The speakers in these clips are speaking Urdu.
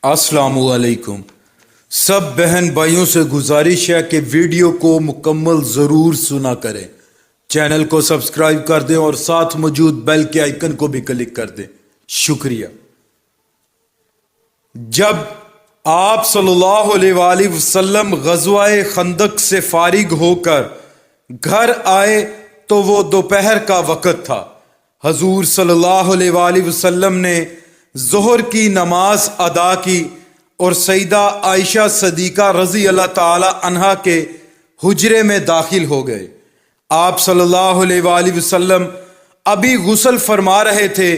السلام علیکم۔ سب بہن بھائیوں سے گزارش ہے کہ ویڈیو کو مکمل ضرور سنا کریں، چینل کو سبسکرائب کر دیں اور ساتھ موجود بیل کے آئیکن کو بھی کلک کر دیں۔ شکریہ۔ جب آپ صلی اللہ علیہ وآلہ وسلم غزوہ خندق سے فارغ ہو کر گھر آئے تو وہ دوپہر کا وقت تھا۔ حضور صلی اللہ علیہ وآلہ وسلم نے ظہر کی نماز ادا کی اور سیدہ عائشہ صدیقہ رضی اللہ تعالی عنہا کے حجرے میں داخل ہو گئے۔ آپ صلی اللہ علیہ وآلہ وسلم ابھی غسل فرما رہے تھے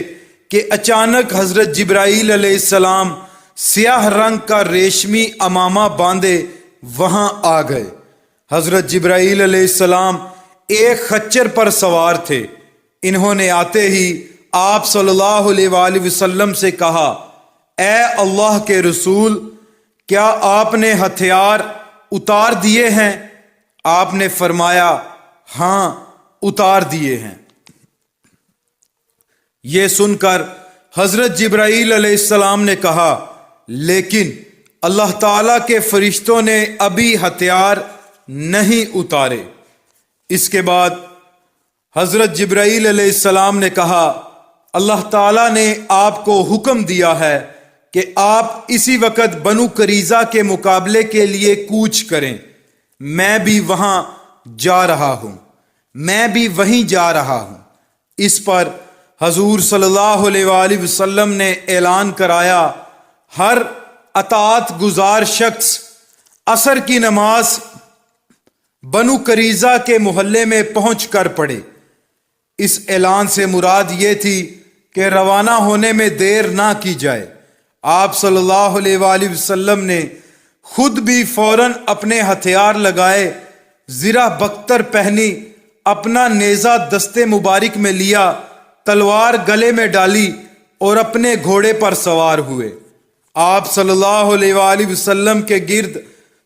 کہ اچانک حضرت جبرائیل علیہ السلام سیاہ رنگ کا ریشمی امامہ باندھے وہاں آ گئے۔ حضرت جبرائیل علیہ السلام ایک خچر پر سوار تھے۔ انہوں نے آتے ہی آپ صلی اللہ علیہ وآلہ وسلم سے کہا، اے اللہ کے رسول، کیا آپ نے ہتھیار اتار دیے ہیں؟ آپ نے فرمایا، ہاں اتار دیے ہیں۔ یہ سن کر حضرت جبرائیل علیہ السلام نے کہا، لیکن اللہ تعالیٰ کے فرشتوں نے ابھی ہتھیار نہیں اتارے۔ اس کے بعد حضرت جبرائیل علیہ السلام نے کہا، اللہ تعالیٰ نے آپ کو حکم دیا ہے کہ آپ اسی وقت بنو قریظہ کے مقابلے کے لیے کوچ کریں۔ میں بھی وہاں جا رہا ہوں، میں بھی وہیں جا رہا ہوں۔ اس پر حضور صلی اللہ علیہ وآلہ وسلم نے اعلان کرایا، ہر اطاعت گزار شخص عصر کی نماز بنو قریظہ کے محلے میں پہنچ کر پڑھے۔ اس اعلان سے مراد یہ تھی کہ روانہ ہونے میں دیر نہ کی جائے۔ آپ صلی اللہ علیہ وآلہ وسلم نے خود بھی فوراً اپنے ہتھیار لگائے، زرہ بختر پہنی، اپنا نیزہ دستے مبارک میں لیا، تلوار گلے میں ڈالی اور اپنے گھوڑے پر سوار ہوئے۔ آپ صلی اللہ علیہ وآلہ وسلم کے گرد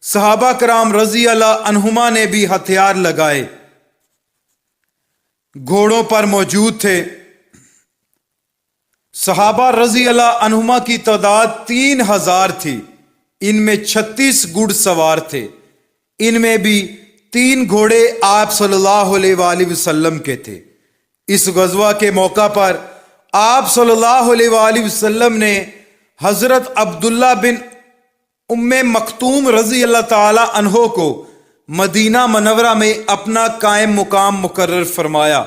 صحابہ کرام رضی اللہ عنہما نے بھی ہتھیار لگائے، گھوڑوں پر موجود تھے۔ صحابہ رضی اللہ عنہما کی تعداد 3000 تھی۔ ان میں 36 گھڑ سوار تھے۔ ان میں بھی 3 گھوڑے آپ صلی اللہ علیہ وآلہ وسلم کے تھے۔ اس غزوہ کے موقع پر آپ صلی اللہ علیہ وآلہ وسلم نے حضرت عبداللہ بن ام مکتوم رضی اللہ تعالی عنہ کو مدینہ منورہ میں اپنا قائم مقام مقرر فرمایا۔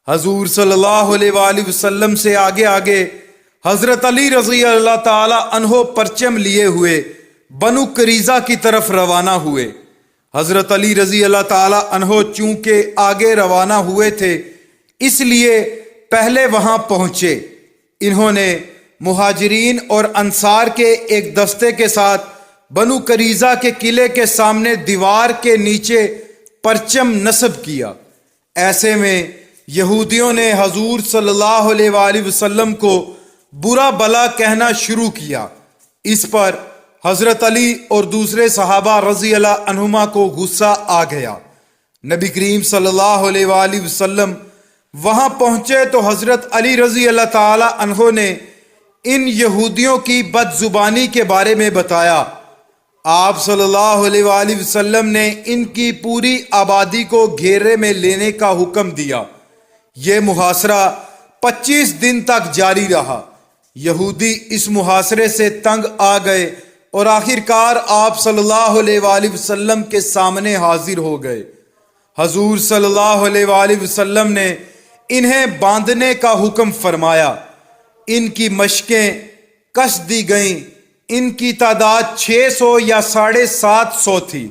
حضور صلی اللہ علیہ وآلہ وسلم سے آگے آگے حضرت علی رضی اللہ تعالی عنہ پرچم لیے ہوئے بنو قریظہ کی طرف روانہ ہوئے۔ حضرت علی رضی اللہ تعالی عنہ چونکہ آگے روانہ ہوئے تھے، اس لیے پہلے وہاں پہنچے۔ انہوں نے مہاجرین اور انصار کے ایک دستے کے ساتھ بنو قریظہ کے قلعے کے سامنے دیوار کے نیچے پرچم نصب کیا۔ ایسے میں یہودیوں نے حضور صلی اللہ علیہ وآلہ وسلم کو برا بلا کہنا شروع کیا۔ اس پر حضرت علی اور دوسرے صحابہ رضی اللہ عنہما کو غصہ آ گیا۔ نبی کریم صلی اللہ علیہ وآلہ وسلم وہاں پہنچے تو حضرت علی رضی اللہ تعالی عنہ نے ان یہودیوں کی بد زبانی کے بارے میں بتایا۔ آپ صلی اللہ علیہ وآلہ وسلم نے ان کی پوری آبادی کو گھیرے میں لینے کا حکم دیا۔ یہ محاصرہ 25 دن تک جاری رہا۔ یہودی اس محاصرے سے تنگ آ گئے اور آخرکار آپ صلی اللہ علیہ وآلہ وسلم کے سامنے حاضر ہو گئے۔ حضور صلی اللہ علیہ وآلہ وسلم نے انہیں باندھنے کا حکم فرمایا۔ ان کی مشقیں کس دی گئیں۔ ان کی تعداد 600 یا 750 تھی۔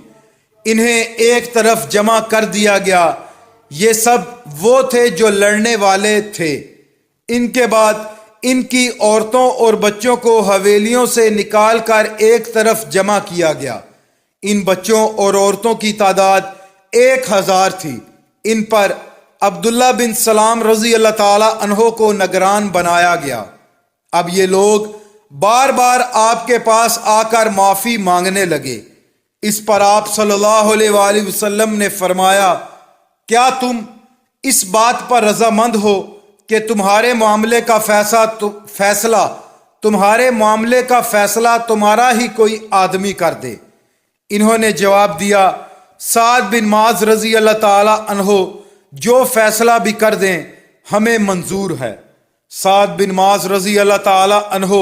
انہیں ایک طرف جمع کر دیا گیا۔ یہ سب وہ تھے جو لڑنے والے تھے۔ ان کے بعد ان کی عورتوں اور بچوں کو حویلیوں سے نکال کر ایک طرف جمع کیا گیا۔ ان بچوں اور عورتوں کی تعداد 1000 تھی۔ ان پر عبداللہ بن سلام رضی اللہ تعالی عنہ کو نگران بنایا گیا۔ اب یہ لوگ بار بار آپ کے پاس آ کر معافی مانگنے لگے۔ اس پر آپ صلی اللہ علیہ وآلہ وسلم نے فرمایا، کیا تم اس بات پر رضامند ہو کہ تمہارے معاملے کا فیصلہ تمہارے معاملے کا فیصلہ تمہارا ہی کوئی آدمی کر دے۔ انہوں نے جواب دیا، سعد بن معاذ رضی اللہ تعالی عنہ جو فیصلہ بھی کر دیں ہمیں منظور ہے۔ سعد بن معاذ رضی اللہ تعالی عنہ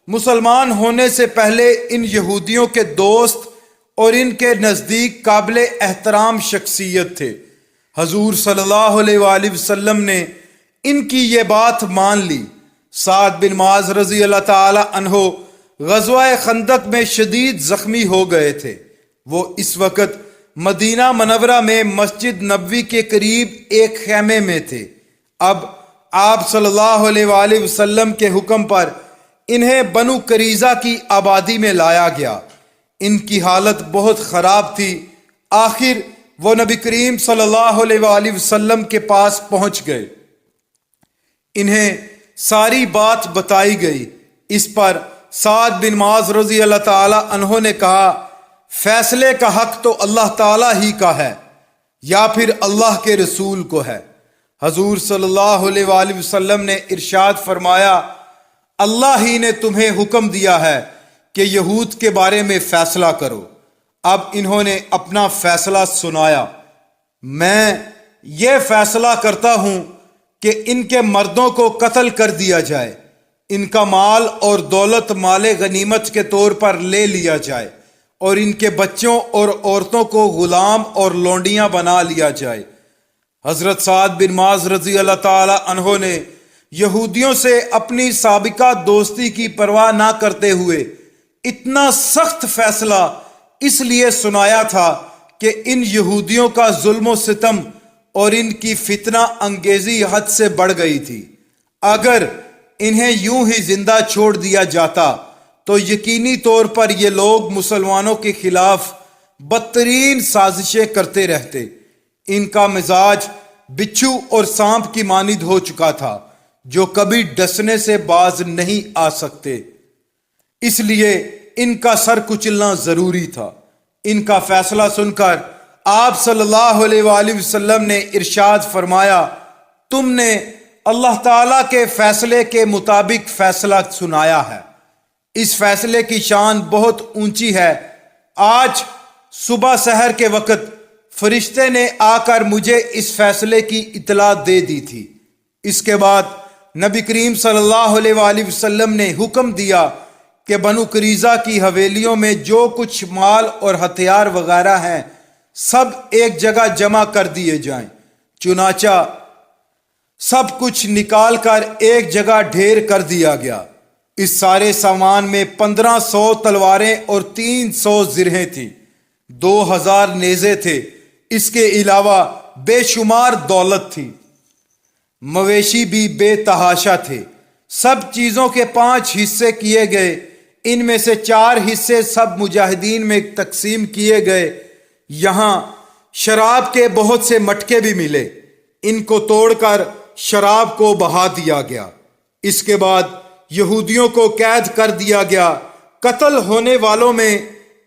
مسلمان ہونے سے پہلے ان یہودیوں کے دوست اور ان کے نزدیک قابل احترام شخصیت تھے۔ حضور صلی اللہ علیہ وآلہ وسلم نے ان کی یہ بات مان لی۔ سعد بن معاذ رضی اللہ تعالی عنہ غزوہ خندق میں شدید زخمی ہو گئے تھے۔ وہ اس وقت مدینہ منورہ میں مسجد نبوی کے قریب ایک خیمے میں تھے۔ اب آپ صلی اللہ علیہ وآلہ وسلم کے حکم پر انہیں بنو قریظہ کی آبادی میں لایا گیا۔ ان کی حالت بہت خراب تھی۔ آخر وہ نبی کریم صلی اللہ علیہ وآلہ وسلم کے پاس پہنچ گئے۔ انہیں ساری بات بتائی گئی۔ اس پر سعد بن معاذ رضی اللہ تعالی عنہ نے کہا، فیصلے کا حق تو اللہ تعالی ہی کا ہے یا پھر اللہ کے رسول کو ہے۔ حضور صلی اللہ علیہ وآلہ وسلم نے ارشاد فرمایا، اللہ ہی نے تمہیں حکم دیا ہے کہ یہود کے بارے میں فیصلہ کرو۔ اب انہوں نے اپنا فیصلہ سنایا، میں یہ فیصلہ کرتا ہوں کہ ان کے مردوں کو قتل کر دیا جائے، ان کا مال اور دولت مال غنیمت کے طور پر لے لیا جائے، اور ان کے بچوں اور عورتوں کو غلام اور لونڈیاں بنا لیا جائے۔ حضرت سعد بن معاذ رضی اللہ تعالی عنہ نے یہودیوں سے اپنی سابقہ دوستی کی پرواہ نہ کرتے ہوئے اتنا سخت فیصلہ اس لیے سنایا تھا کہ ان یہودیوں کا ظلم و ستم اور ان کی فتنہ انگیزی حد سے بڑھ گئی تھی۔ اگر انہیں یوں ہی زندہ چھوڑ دیا جاتا تو یقینی طور پر یہ لوگ مسلمانوں کے خلاف بدترین سازشیں کرتے رہتے۔ ان کا مزاج بچھو اور سانپ کی مانند ہو چکا تھا جو کبھی ڈسنے سے باز نہیں آ سکتے، اس لیے ان کا سر کچلنا ضروری تھا۔ ان کا فیصلہ سن کر آپ صلی اللہ علیہ وآلہ وسلم نے ارشاد فرمایا، تم نے اللہ تعالیٰ کے فیصلے کے مطابق فیصلہ سنایا ہے۔ اس فیصلے کی شان بہت اونچی ہے۔ آج صبح سحر کے وقت فرشتے نے آ کر مجھے اس فیصلے کی اطلاع دے دی تھی۔ اس کے بعد نبی کریم صلی اللہ علیہ وآلہ وسلم نے حکم دیا کہ بنو قریظہ کی حویلیوں میں جو کچھ مال اور ہتھیار وغیرہ ہیں سب ایک جگہ جمع کر دیے جائیں۔ چنانچہ سب کچھ نکال کر ایک جگہ ڈھیر کر دیا گیا۔ اس سارے سامان میں 1500 تلواریں اور 300 زرہیں تھیں، 2000 نیزے تھے۔ اس کے علاوہ بے شمار دولت تھی، مویشی بھی بے تحاشا تھے۔ سب چیزوں کے 5 حصے کیے گئے، ان میں سے 4 حصے سب مجاہدین میں تقسیم کیے گئے۔ یہاں شراب کے بہت سے مٹکے بھی ملے، ان کو توڑ کر شراب کو بہا دیا گیا۔ اس کے بعد یہودیوں کو قید کر دیا گیا۔ قتل ہونے والوں میں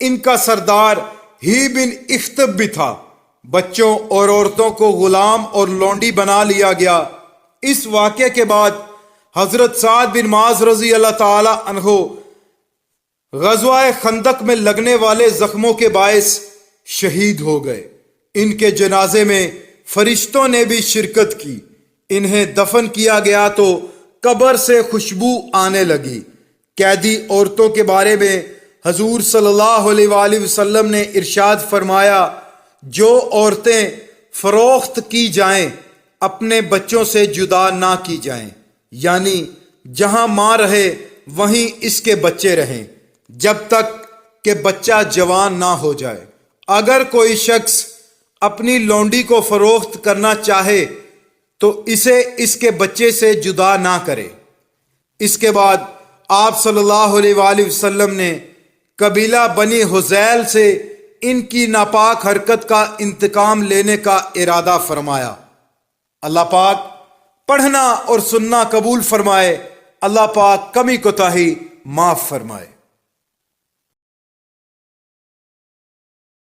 ان کا سردار ہی بن اخطب بھی تھا۔ بچوں اور عورتوں کو غلام اور لونڈی بنا لیا گیا۔ اس واقعے کے بعد حضرت سعد بن معاذ رضی اللہ تعالی عنہ غزوہ خندق میں لگنے والے زخموں کے باعث شہید ہو گئے۔ ان کے جنازے میں فرشتوں نے بھی شرکت کی۔ انہیں دفن کیا گیا تو قبر سے خوشبو آنے لگی۔ قیدی عورتوں کے بارے میں حضور صلی اللہ علیہ وآلہ وسلم نے ارشاد فرمایا، جو عورتیں فروخت کی جائیں اپنے بچوں سے جدا نہ کی جائیں، یعنی جہاں ماں رہے وہیں اس کے بچے رہیں جب تک کہ بچہ جوان نہ ہو جائے۔ اگر کوئی شخص اپنی لونڈی کو فروخت کرنا چاہے تو اسے اس کے بچے سے جدا نہ کرے۔ اس کے بعد آپ صلی اللہ علیہ وآلہ وسلم نے قبیلہ بنی حذیل سے ان کی ناپاک حرکت کا انتقام لینے کا ارادہ فرمایا۔ اللہ پاک پڑھنا اور سننا قبول فرمائے، اللہ پاک کمی کوتاہی معاف فرمائے۔